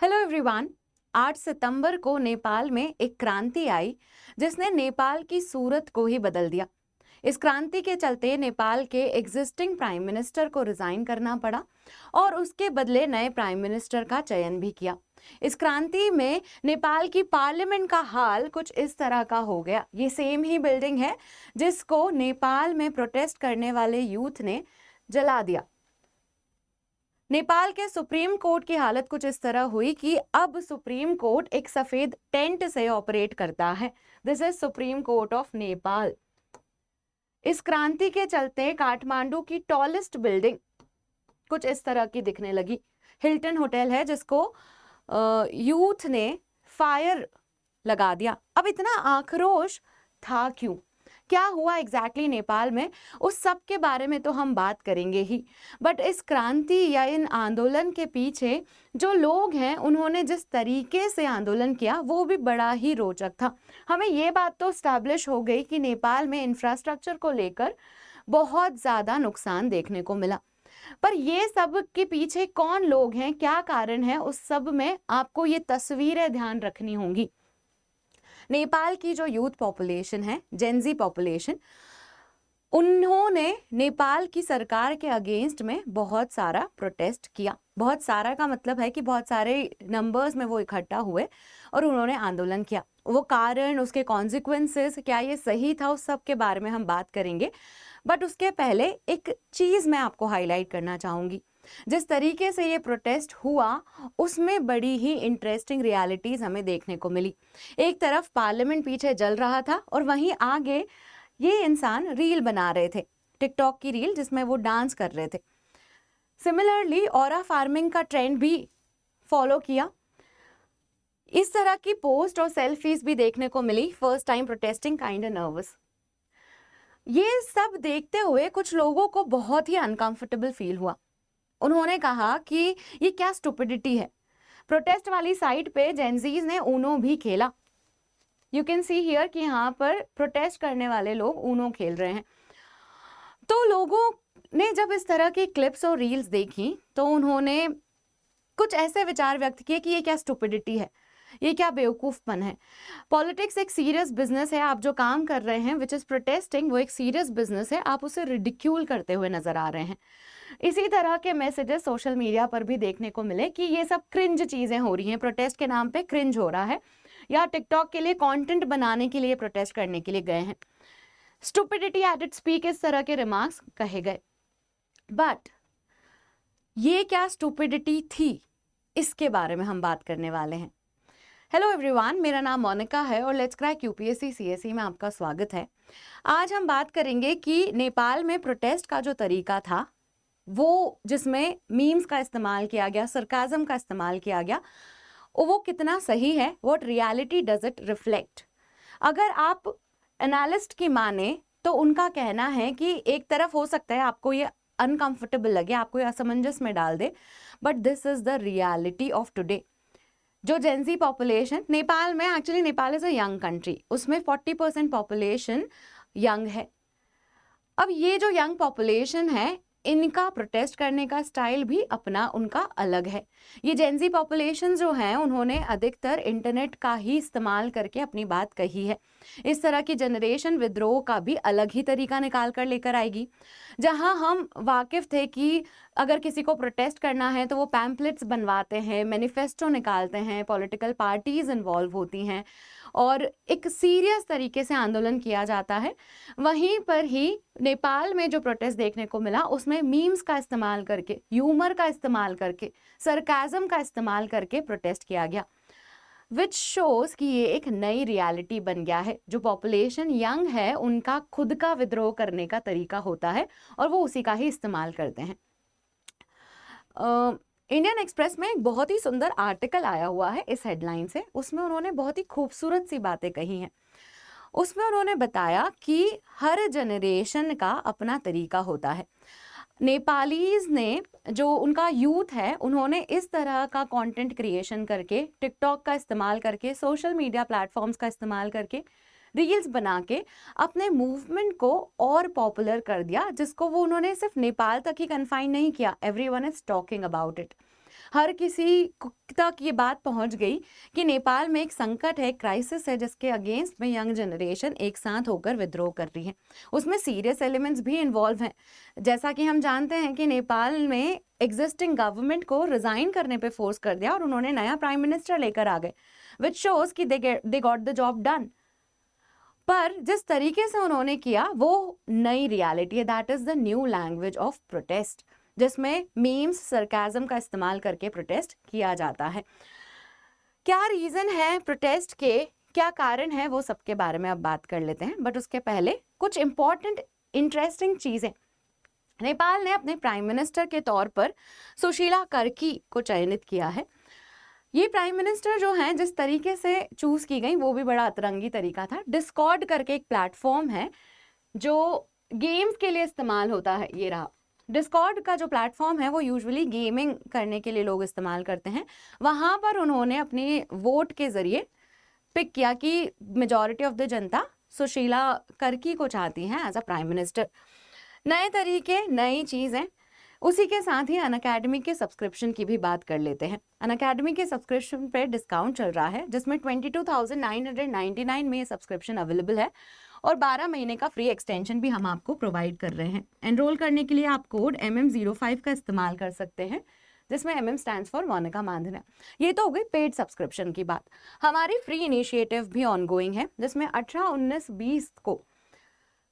Hello everyone. 8 सितंबर को नेपाल में एक क्रांति आई जिसने नेपाल की सूरत को ही बदल दिया। इस क्रांति के चलते नेपाल के एग्जिस्टिंग प्राइम मिनिस्टर को रिजाइन करना पड़ा और उसके बदले नए प्राइम मिनिस्टर का चयन भी किया। इस क्रांति में नेपाल की पार्लियामेंट का हाल कुछ इस तरह का हो गया। ये सेम ही बिल्डिंग है जिसको नेपाल में प्रोटेस्ट करने वाले यूथ ने जला दिया। नेपाल के सुप्रीम कोर्ट की हालत कुछ इस तरह हुई कि अब सुप्रीम कोर्ट एक सफेद टेंट से ऑपरेट करता है। This is supreme court of Nepal. इस क्रांति के चलते काठमांडू की टॉलेस्ट बिल्डिंग कुछ इस तरह की दिखने लगी। हिल्टन होटल है जिसको यूथ ने फायर लगा दिया। अब इतना आक्रोश था क्यों, क्या हुआ एग्जैक्टली नेपाल में, उस सब के बारे में तो हम बात करेंगे ही। बट इस क्रांति या इन आंदोलन के पीछे जो लोग हैं उन्होंने जिस तरीके से आंदोलन किया वो भी बड़ा ही रोचक था। हमें ये बात तो स्टैब्लिश हो गई कि नेपाल में इंफ्रास्ट्रक्चर को लेकर बहुत ज़्यादा नुकसान देखने को मिला, पर ये सब के पीछे कौन लोग हैं, क्या कारण है, उस सब में आपको ये तस्वीरें ध्यान रखनी होंगी। नेपाल की जो यूथ पॉपुलेशन है, जेनजी पॉपुलेशन, उन्होंने नेपाल की सरकार के अगेंस्ट में बहुत सारा प्रोटेस्ट किया। बहुत सारा का मतलब है कि बहुत सारे नंबर्स में वो इकट्ठा हुए और उन्होंने आंदोलन किया। वो कारण, उसके कॉन्सिक्वेंसेस, क्या ये सही था, उस सब के बारे में हम बात करेंगे। बट उसके पहले एक चीज़ मैं आपको हाईलाइट करना चाहूँगी। जिस तरीके से ये प्रोटेस्ट हुआ उसमें बड़ी ही इंटरेस्टिंग रियलिटीज हमें देखने को मिली। एक तरफ पार्लियामेंट पीछे जल रहा था और वहीं आगे ये इंसान रील बना रहे थे, टिकटॉक की रील जिसमें वो डांस कर रहे थे। सिमिलरली ऑरा फार्मिंग का ट्रेंड भी फॉलो किया। इस तरह की पोस्ट और सेल्फीज भी देखने को मिली। First time protesting kind nervous. ये सब देखते हुए कुछ लोगों को बहुत ही अनकंफर्टेबल फील हुआ। उन्होंने कहा कि ये क्या स्टुपिडिटी है। प्रोटेस्ट वाली साइड पे जेनजीज ने ऊनो भी खेला। यू कैन सी हियर कि यहाँ पर प्रोटेस्ट करने वाले लोग ऊनो खेल रहे हैं। तो लोगों ने जब इस तरह की क्लिप्स और रील्स देखी तो उन्होंने कुछ ऐसे विचार व्यक्त किए कि ये क्या स्टुपिडिटी है, ये क्या बेवकूफ़पन है। पॉलिटिक्स एक सीरियस बिजनेस है। आप जो काम कर रहे हैं विच इज़ प्रोटेस्टिंग, वो एक सीरियस बिजनेस है। आप उसे रिडिक्यूल करते हुए नजर आ रहे हैं। इसी तरह के मैसेजेस सोशल मीडिया पर भी देखने को मिले कि ये सब क्रिंज चीज़ें हो रही हैं, प्रोटेस्ट के नाम पे क्रिंज हो रहा है, या टिकटॉक के लिए कंटेंट बनाने के लिए प्रोटेस्ट करने के लिए गए हैं। स्टुपिडिटी एट इट्स पीक, इस तरह के रिमार्क्स कहे गए। बट ये क्या स्टुपिडिटी थी, इसके बारे में हम बात करने वाले हैं। हेलो एवरीवन, मेरा नाम मोनिका है और लेट्स क्रैक यूपीएससी सीएसई में आपका स्वागत है। आज हम बात करेंगे कि नेपाल में प्रोटेस्ट का जो तरीका था, वो जिसमें मीम्स का इस्तेमाल किया गया, सरकाज़म का इस्तेमाल किया गया, वो कितना सही है। What reality does it reflect. अगर आप एनालिस्ट की माने तो उनका कहना है कि एक तरफ हो सकता है आपको ये अनकंफर्टेबल लगे, आपको ये असमंजस में डाल दे, but this is the reality of today. जो जेनजी पॉपुलेशन नेपाल में, actually Nepal is a young country, उसमें 40% पॉपुलेशन यंग है। अब ये जो यंग पॉपुलेशन है, इनका प्रोटेस्ट करने का स्टाइल भी अपना उनका अलग है। ये जेनजी पॉपुलेशन जो है उन्होंने अधिकतर इंटरनेट का ही इस्तेमाल करके अपनी बात कही है। इस तरह की जनरेशन विद्रोह का भी अलग ही तरीका निकाल कर लेकर आएगी। जहां हम वाकिफ थे कि अगर किसी को प्रोटेस्ट करना है तो वो पैम्पलेट्स बनवाते हैं, मैनिफेस्टो निकालते हैं, पॉलिटिकल पार्टीज इन्वॉल्व होती हैं और एक सीरियस तरीके से आंदोलन किया जाता है, वहीं पर ही नेपाल में जो प्रोटेस्ट देखने को मिला उसमें मीम्स का इस्तेमाल करके, ह्यूमर का इस्तेमाल करके, सरकाज़म का इस्तेमाल करके प्रोटेस्ट किया गया, विच शोज कि ये एक नई रियलिटी बन गया है। जो पॉपुलेशन यंग है उनका खुद का विद्रोह करने का तरीका होता है और वो उसी का ही इस्तेमाल करते हैं। इंडियन एक्सप्रेस में एक बहुत ही सुंदर आर्टिकल आया हुआ है इस हेडलाइन से। उसमें उन्होंने बहुत ही खूबसूरत सी बातें कही हैं। उसमें उन्होंने बताया कि हर जनरेशन का अपना तरीका होता है। नेपालीज ने, जो उनका यूथ है, उन्होंने इस तरह का कंटेंट क्रिएशन करके, टिकटॉक का इस्तेमाल करके, सोशल मीडिया प्लेटफॉर्म्स का इस्तेमाल करके, रील्स बना के अपने मूवमेंट को और पॉपुलर कर दिया, जिसको वो उन्होंने सिर्फ नेपाल तक ही कन्फाइन नहीं किया, everyone is talking about it. हर किसी तक ये बात पहुंच गई कि नेपाल में एक संकट है, क्राइसिस है, जिसके अगेंस्ट में यंग जनरेशन एक साथ होकर विद्रोह कर रही है। उसमें सीरियस एलिमेंट्स भी इन्वॉल्व हैं। जैसा कि हम जानते हैं कि नेपाल में एग्जिस्टिंग गवर्नमेंट को रिजाइन करने पे फोर्स कर दिया और उन्होंने नया प्राइम मिनिस्टर लेकर आ गए, विच शोज कि they got the job done. पर जिस तरीके से उन्होंने किया वो नई रियलिटी है, that is the new language of protest, जिसमें मीम्स, सरकाजम का इस्तेमाल करके प्रोटेस्ट किया जाता है। क्या रीजन है प्रोटेस्ट के, क्या कारण है, वो सबके बारे में अब बात कर लेते हैं। बट उसके पहले कुछ इंपॉर्टेंट इंटरेस्टिंग चीजें। नेपाल ने अपने प्राइम मिनिस्टर के तौर पर सुशीला कर्की को चयनित किया है। ये प्राइम मिनिस्टर जो हैं, जिस तरीके से चूज की गई वो भी बड़ा अतरंगी तरीका था। डिस्कॉर्ड करके एक प्लेटफॉर्म है जो गेम्स के लिए इस्तेमाल होता है, ये रहा। डिस्कॉर्ड का जो प्लेटफॉर्म है वो यूजुअली गेमिंग करने के लिए लोग इस्तेमाल करते हैं। वहाँ पर उन्होंने अपने वोट के जरिए पिक किया कि मेजॉरिटी ऑफ द जनता सुशीला कर्की को चाहती हैं एज अ प्राइम मिनिस्टर। नए तरीके, नई चीज़ें। उसी के साथ ही अनअकैडमी के सब्सक्रिप्शन की भी बात कर लेते हैं। अनअकैडमी के सब्सक्रिप्शन पे डिस्काउंट चल रहा है, जिसमें 22,999 में ये सब्सक्रिप्शन अवेलेबल है और 12 महीने का फ्री एक्सटेंशन भी हम आपको प्रोवाइड कर रहे हैं। एनरोल करने के लिए आप कोड MM05 का इस्तेमाल कर सकते हैं, जिसमें MM stands for Monika Mandhana. ये तो हो गई पेड सब्सक्रिप्शन की बात। हमारी फ्री इनिशिएटिव भी ऑनगोइंग है, जिसमें 18, 19, 20 को,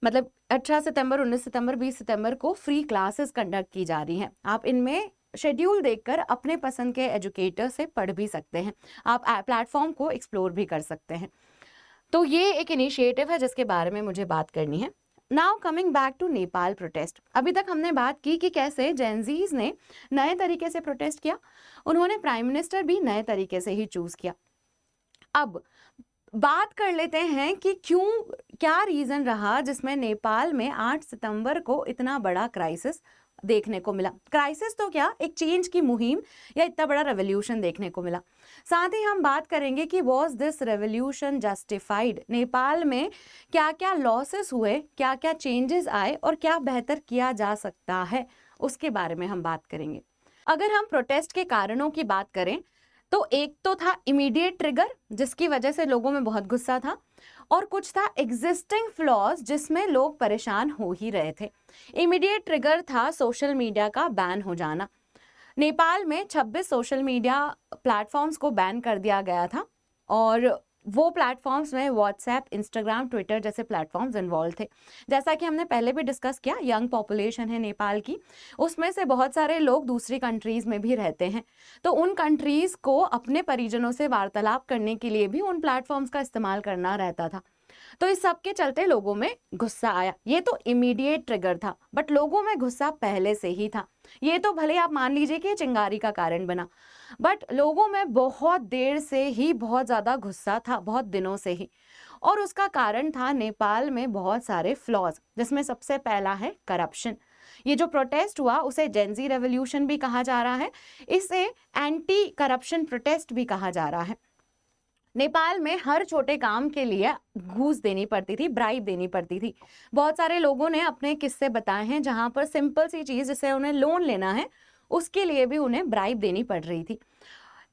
मतलब 18 सितंबर, 19 सितंबर, 20 सितंबर को फ्री क्लासेस कंडक्ट की जा रही हैं। आप इनमें शेड्यूल देखकर अपने पसंद के एजुकेटर से पढ़ भी सकते हैं। आप प्लेटफॉर्म को एक्सप्लोर भी कर सकते हैं। तो ये एक इनिशिएटिव है जिसके बारे में मुझे बात करनी है। Now coming back to Nepal protest. अभी तक हमने बात की कि कैसे जेनजीज ने नए तरीके से प्रोटेस्ट किया, उन्होंने प्राइम मिनिस्टर भी नए तरीके से ही चूज किया। अब बात कर लेते हैं कि क्या रीजन रहा जिसमें नेपाल में 8 सितंबर को इतना बड़ा क्राइसिस देखने को मिला। क्राइसिस तो क्या, एक चेंज की मुहिम या इतना बड़ा रेवोल्यूशन देखने को मिला। साथ ही हम बात करेंगे कि was this revolution justified, Nepal में क्या क्या लॉसेस हुए, क्या क्या चेंजेस आए और क्या बेहतर किया जा सकता है, उसके बारे में हम बात करेंगे। अगर हम प्रोटेस्ट के कारणों की बात करें तो एक तो था इमीडिएट ट्रिगर, जिसकी वजह से लोगों में बहुत गुस्सा था, और कुछ था एग्जिस्टिंग फ्लॉज जिसमें लोग परेशान हो ही रहे थे। इमीडिएट ट्रिगर था सोशल मीडिया का बैन हो जाना। नेपाल में 26 सोशल मीडिया प्लेटफॉर्म्स को बैन कर दिया गया था और वो प्लेटफॉर्म्स में व्हाट्सएप, इंस्टाग्राम, ट्विटर जैसे प्लेटफॉर्म्स इन्वॉल्व थे। जैसा कि हमने पहले भी डिस्कस किया, यंग पॉपुलेशन है नेपाल की, उसमें से बहुत सारे लोग दूसरी कंट्रीज में भी रहते हैं, तो उन कंट्रीज को अपने परिजनों से वार्तालाप करने के लिए भी उन प्लेटफॉर्म्स का इस्तेमाल करना रहता था। तो इस सब के चलते लोगों में गुस्सा आया। ये तो इमीडिएट ट्रिगर था, बट लोगों में गुस्सा पहले से ही था। ये तो भले आप मान लीजिए कि चिंगारी का कारण बना, बट लोगों में बहुत देर से ही बहुत ज़्यादा गुस्सा था, बहुत दिनों से ही। और उसका कारण था नेपाल में बहुत सारे फ्लॉज, जिसमें सबसे पहला है करप्शन। ये जो प्रोटेस्ट हुआ उसे जेनजी रेवोल्यूशन भी कहा जा रहा है, इसे एंटी करप्शन प्रोटेस्ट भी कहा जा रहा है। नेपाल में हर छोटे काम के लिए घूस देनी पड़ती थी, ब्राइब देनी पड़ती थी। बहुत सारे लोगों ने अपने किस्से बताए हैं जहां पर सिंपल सी चीज़, जिसे उन्हें लोन लेना है, उसके लिए भी उन्हें ब्राइब देनी पड़ रही थी।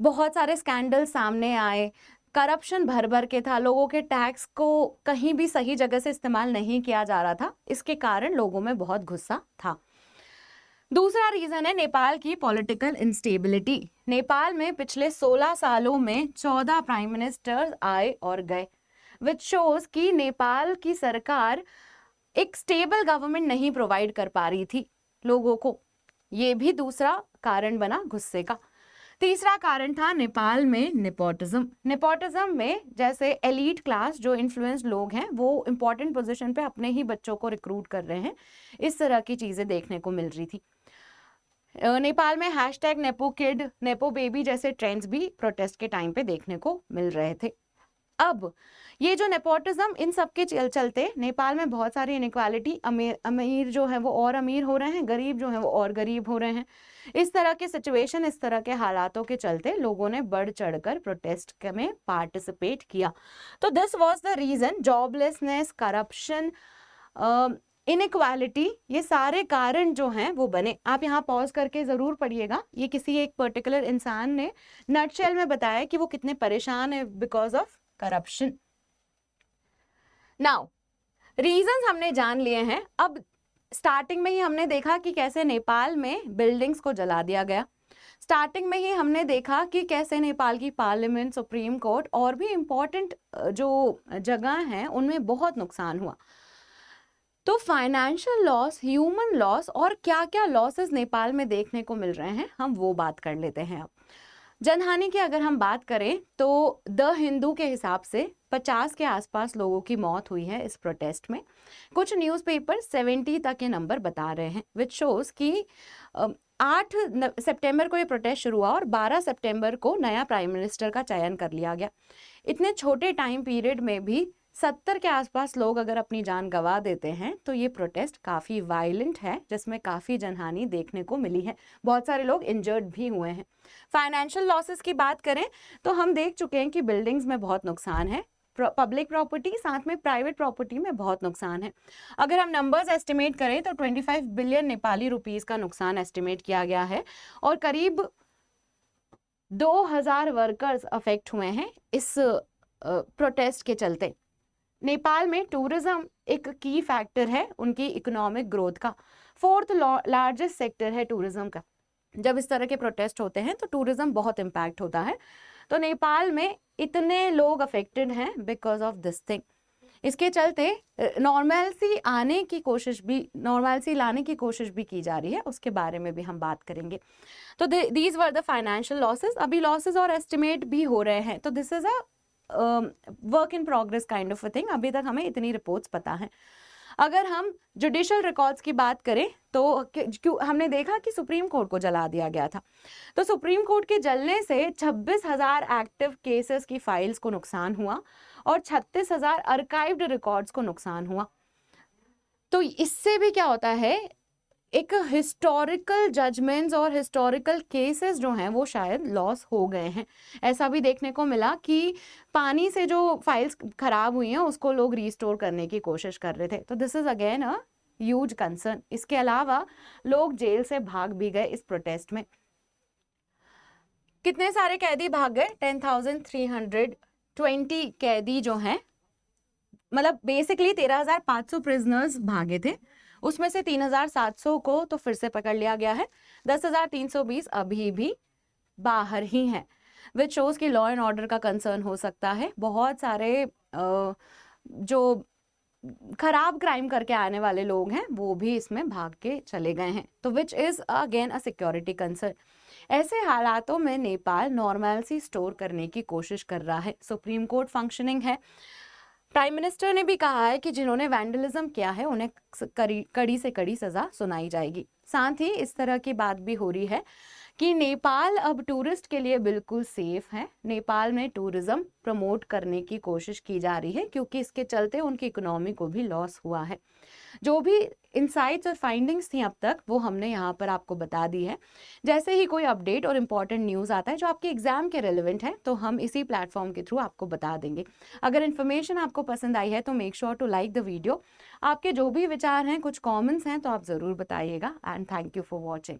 बहुत सारे स्कैंडल सामने आए, करप्शन भर भर के था, लोगों के टैक्स को कहीं भी सही जगह से इस्तेमाल नहीं किया जा रहा था। इसके कारण लोगों में बहुत गुस्सा था। दूसरा रीजन है नेपाल की पॉलिटिकल इंस्टेबिलिटी। नेपाल में पिछले 16 सालों में 14 प्राइम मिनिस्टर्स आए और गए, विच शोज कि नेपाल की सरकार एक स्टेबल गवर्नमेंट नहीं प्रोवाइड कर पा रही थी लोगों को। ये भी दूसरा कारण बना गुस्से का। तीसरा कारण था नेपाल में नेपोटिज्म। नेपोटिज्म में जैसे एलीट क्लास, जो इन्फ्लुएंस लोग हैं, वो इंपॉर्टेंट पोजीशन पे अपने ही बच्चों को रिक्रूट कर रहे हैं। इस तरह की चीजें देखने को मिल रही थी। नेपाल में hashtag nepo kid, nepo baby जैसे ट्रेंड्स भी प्रोटेस्ट के टाइम पे देखने को मिल रहे थे। अब ये जो नेपोटिज्म, इन सब के चलते नेपाल में बहुत सारी इनइक्वालिटी, अमीर जो है वो और अमीर हो रहे हैं, गरीब जो है वो और गरीब हो रहे हैं। इस तरह के सिचुएशन, इस तरह के हालातों के चलते लोगों ने बढ़ चढ़कर प्रोटेस्ट में पार्टिसिपेट किया। तो this was the reason, joblessness, corruption, inequality, ये सारे कारण जो हैं वो बने। आप यहाँ पॉज करके जरूर पढ़िएगा, ये किसी एक पर्टिकुलर इंसान ने नटशेल में बताया कि वो कितने परेशान है because of corruption. Now reasons हमने जान लिए हैं। अब स्टार्टिंग में ही हमने देखा कि कैसे नेपाल में बिल्डिंग्स को जला दिया गया। स्टार्टिंग में ही हमने देखा कि कैसे नेपाल की पार्लियामेंट, सुप्रीम कोर्ट और भी इम्पोर्टेंट जो जगह हैं उनमें बहुत नुकसान हुआ। तो फाइनेंशियल लॉस, ह्यूमन लॉस और क्या क्या लॉसेस नेपाल में देखने को मिल रहे हैं, हम वो बात कर लेते हैं। अब जनहानि की अगर हम बात करें तो द हिंदू के हिसाब से 50 के आसपास लोगों की मौत हुई है इस प्रोटेस्ट में। कुछ न्यूज़पेपर 70 तक के नंबर बता रहे हैं, विच शोज कि 8 सितंबर को ये प्रोटेस्ट शुरू हुआ और 12 सितंबर को नया प्राइम मिनिस्टर का चयन कर लिया गया। इतने छोटे टाइम पीरियड में भी 70 के आसपास लोग अगर अपनी जान गंवा देते हैं तो ये प्रोटेस्ट काफ़ी वायलेंट है, जिसमें काफ़ी जनहानि देखने को मिली है। बहुत सारे लोग इंजर्ड भी हुए हैं। फाइनेंशियल लॉसेस की बात करें तो हम देख चुके हैं कि बिल्डिंग्स में बहुत नुकसान है, पब्लिक प्रॉपर्टी साथ में प्राइवेट प्रॉपर्टी में बहुत नुकसान है। अगर हम नंबर्स एस्टिमेट करें तो 25 बिलियन नेपाली रुपीस का नुकसान एस्टिमेट किया गया है और करीब 2000 वर्कर्स अफेक्ट हुए हैं इस प्रोटेस्ट के चलते। नेपाल में टूरिज्म एक की फैक्टर है उनकी इकोनॉमिक ग्रोथ का। 4th लार्जेस्ट सेक्टर है टूरिज्म का। जब इस तरह के प्रोटेस्ट होते हैं तो टूरिज्म बहुत इम्पैक्ट होता है। तो नेपाल में इतने लोग अफेक्टेड हैं बिकॉज ऑफ दिस थिंग। इसके चलते नॉर्मलसी लाने की कोशिश भी की जा रही है, उसके बारे में भी हम बात करेंगे। तो these were the financial losses. अभी लॉसेस और एस्टिमेट भी हो रहे हैं, तो this is a work in progress kind of a thing. अभी तक हमें इतनी रिपोर्ट्स पता हैं। अगर हम जुडिशियल रिकॉर्ड्स की बात करें तो हमने देखा कि सुप्रीम कोर्ट को जला दिया गया था। तो सुप्रीम कोर्ट के जलने से 26,000 एक्टिव केसेस की फाइल्स को नुकसान हुआ और 36,000 आर्काइव्ड रिकॉर्ड्स को नुकसान हुआ। तो इससे भी क्या होता है, एक हिस्टोरिकल जजमेंट्स और हिस्टोरिकल केसेस जो हैं वो शायद लॉस हो गए हैं। ऐसा भी देखने को मिला कि पानी से जो फाइल्स खराब हुई हैं उसको लोग रीस्टोर करने की कोशिश कर रहे थे। तो this is again a huge concern. इसके अलावा लोग जेल से भाग भी गए इस प्रोटेस्ट में। कितने सारे कैदी भाग गए? 10,320 कैदी जो हैं, मतलब बेसिकली 13,500 प्रिजनर्स भागे थे। उसमें से 3,700 को तो फिर से पकड़ लिया गया है। 10,320 अभी भी बाहर ही हैं, विच शोज कि लॉ एंड ऑर्डर का कंसर्न हो सकता है। बहुत सारे जो खराब क्राइम करके आने वाले लोग हैं वो भी इसमें भाग के चले गए हैं, तो which is again a security concern. ऐसे हालातों में नेपाल नॉर्मलसी स्टोर करने की कोशिश कर रहा है। सुप्रीम कोर्ट फंक्शनिंग है। प्राइम मिनिस्टर ने भी कहा है कि जिन्होंने वैंडलिज्म किया है उन्हें कड़ी से कड़ी सजा सुनाई जाएगी। साथ ही इस तरह की बात भी हो रही है कि नेपाल अब टूरिस्ट के लिए बिल्कुल सेफ है। नेपाल में टूरिज्म प्रमोट करने की कोशिश की जा रही है क्योंकि इसके चलते उनकी इकोनॉमी को भी लॉस हुआ है। जो भी इनसाइट्स और फाइंडिंग्स थी अब तक वो हमने यहाँ पर आपको बता दी है। जैसे ही कोई अपडेट और इम्पॉर्टेंट न्यूज़ आता है जो आपके एग्जाम के रिलेवेंट है तो हम इसी प्लेटफॉर्म के थ्रू आपको बता देंगे। अगर इन्फॉर्मेशन आपको पसंद आई है तो make sure to like the video. आपके जो भी विचार हैं, कुछ कॉमेंट्स हैं तो आप ज़रूर बताइएगा। And thank you for watching.